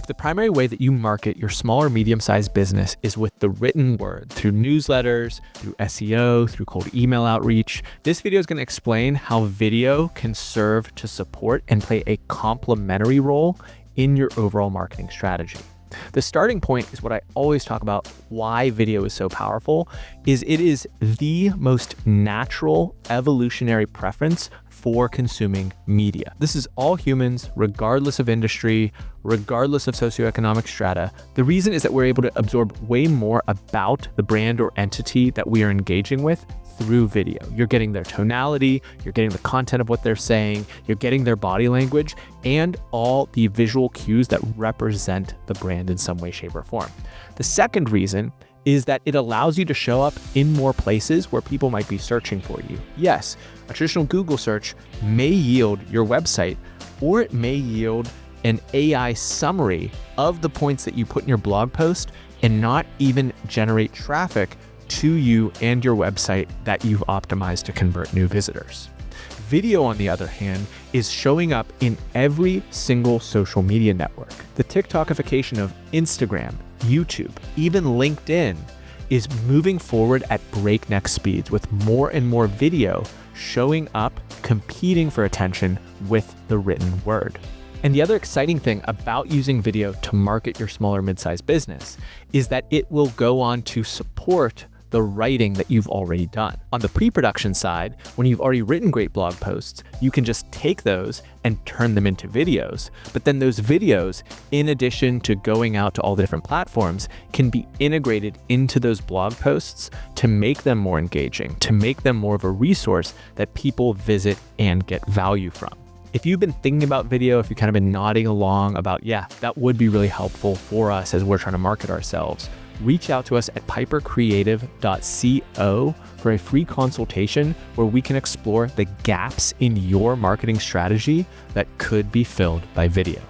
If the primary way that you market your small or medium-sized business is with the written word, through newsletters, through SEO, through cold email outreach, this video is going to explain how video can serve to support and play a complementary role in your overall marketing strategy. The starting point is what I always talk about, why video is so powerful, is it is the most natural evolutionary preference for consuming media. This is all humans, regardless of industry, regardless of socioeconomic strata. The reason is that we're able to absorb way more about the brand or entity that we are engaging with through video. You're getting their tonality, you're getting the content of what they're saying, you're getting their body language, and all the visual cues that represent the brand in some way, shape, or form. The second reason is that it allows you to show up in more places where people might be searching for you. Yes, a traditional Google search may yield your website, or it may yield an AI summary of the points that you put in your blog post and not even generate traffic to you and your website that you've optimized to convert new visitors. Video, on the other hand, is showing up in every single social media network. The TikTokification of Instagram, YouTube, even LinkedIn is moving forward at breakneck speeds with more and more video showing up, competing for attention with the written word. And the other exciting thing about using video to market your small or mid-sized business is that it will go on to support the writing that you've already done. On the pre-production side, when you've already written great blog posts, you can just take those and turn them into videos. But then those videos, in addition to going out to all the different platforms, can be integrated into those blog posts to make them more engaging, to make them more of a resource that people visit and get value from. If you've been thinking about video, if you've kind of been nodding along about, yeah, that would be really helpful for us as we're trying to market ourselves, reach out to us at pipercreative.co for a free consultation where we can explore the gaps in your marketing strategy that could be filled by video.